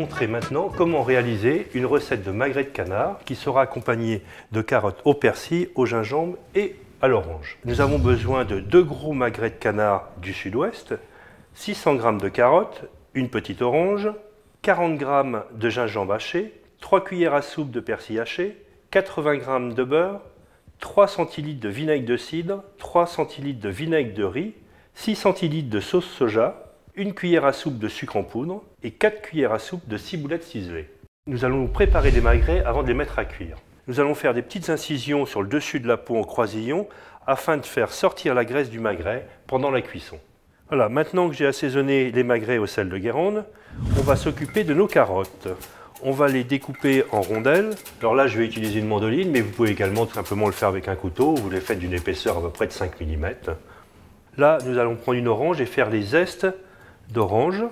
montrer maintenant comment réaliser une recette de magret de canard qui sera accompagnée de carottes au persil, au gingembre et à l'orange. Nous avons besoin de 2 gros magrets de canard du sud-ouest, 600 g de carottes, une petite orange, 40 g de gingembre haché, 3 cuillères à soupe de persil haché, 80 g de beurre, 3 centilitres de vinaigre de cidre, 3 centilitres de vinaigre de riz, 6 centilitres de sauce soja, 1 cuillère à soupe de sucre en poudre et 4 cuillères à soupe de ciboulettes ciselées. Nous allons préparer les magrets avant de les mettre à cuire. Nous allons faire des petites incisions sur le dessus de la peau en croisillon afin de faire sortir la graisse du magret pendant la cuisson. Voilà, maintenant que j'ai assaisonné les magrets au sel de Guérande, on va s'occuper de nos carottes. On va les découper en rondelles. Alors là, je vais utiliser une mandoline, mais vous pouvez également tout simplement le faire avec un couteau. Vous les faites d'une épaisseur à peu près de 5 mm. Là, nous allons prendre une orange et faire les zestes d'orange,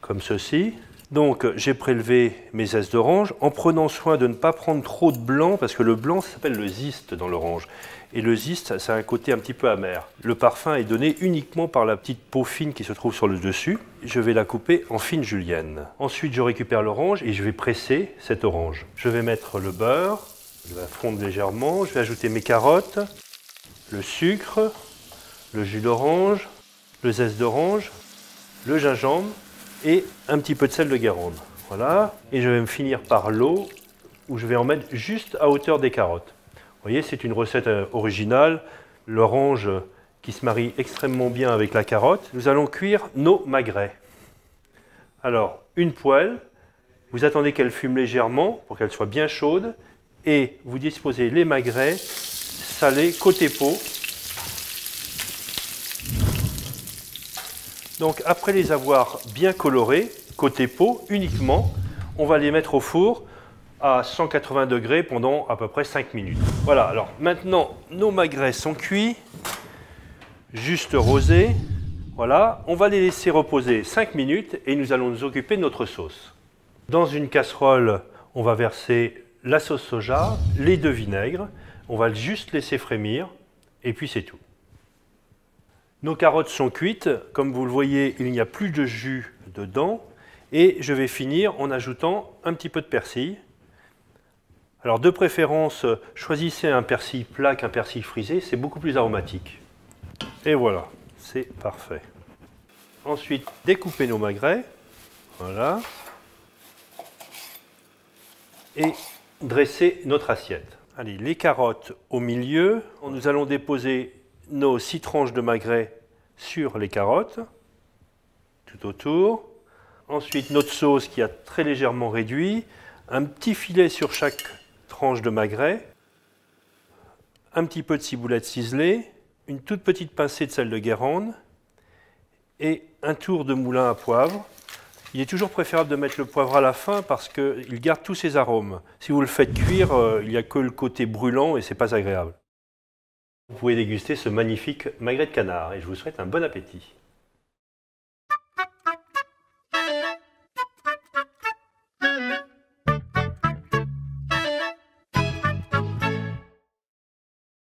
comme ceci. Donc j'ai prélevé mes zestes d'orange en prenant soin de ne pas prendre trop de blanc, parce que le blanc ça s'appelle le zeste dans l'orange. Et le zeste, ça a un côté un petit peu amer. Le parfum est donné uniquement par la petite peau fine qui se trouve sur le dessus. Je vais la couper en fines juliennes. Ensuite, je récupère l'orange et je vais presser cette orange. Je vais mettre le beurre, je vais fondre légèrement, je vais ajouter mes carottes, le sucre, le jus d'orange, le zeste d'orange, le gingembre et un petit peu de sel de Guérande. Voilà. Et je vais me finir par l'eau où je vais en mettre juste à hauteur des carottes. Vous voyez, c'est une recette originale. L'orange qui se marie extrêmement bien avec la carotte. Nous allons cuire nos magrets. Alors, une poêle. Vous attendez qu'elle fume légèrement pour qu'elle soit bien chaude. Et vous disposez les magrets salés côté peau. Donc après les avoir bien colorés, côté peau uniquement, on va les mettre au four à 180 degrés pendant à peu près 5 minutes. Voilà, alors maintenant nos magrets sont cuits, juste rosés. Voilà, on va les laisser reposer 5 minutes et nous allons nous occuper de notre sauce. Dans une casserole, on va verser la sauce soja, les 2 vinaigres, on va juste laisser frémir et puis c'est tout. Nos carottes sont cuites, comme vous le voyez, il n'y a plus de jus dedans. Et je vais finir en ajoutant un petit peu de persil. Alors de préférence, choisissez un persil plat qu'un persil frisé, c'est beaucoup plus aromatique. Et voilà, c'est parfait. Ensuite, découpez nos magrets. Voilà. Et dressez notre assiette. Allez, les carottes au milieu. Nous allons déposer nos 6 tranches de magret sur les carottes, tout autour. Ensuite, notre sauce qui a très légèrement réduit, un petit filet sur chaque tranche de magret, un petit peu de ciboulette ciselée, une toute petite pincée de sel de Guérande et un tour de moulin à poivre. Il est toujours préférable de mettre le poivre à la fin parce qu'il garde tous ses arômes. Si vous le faites cuire, il n'y a que le côté brûlant et ce n'est pas agréable. Vous pouvez déguster ce magnifique magret de canard et je vous souhaite un bon appétit.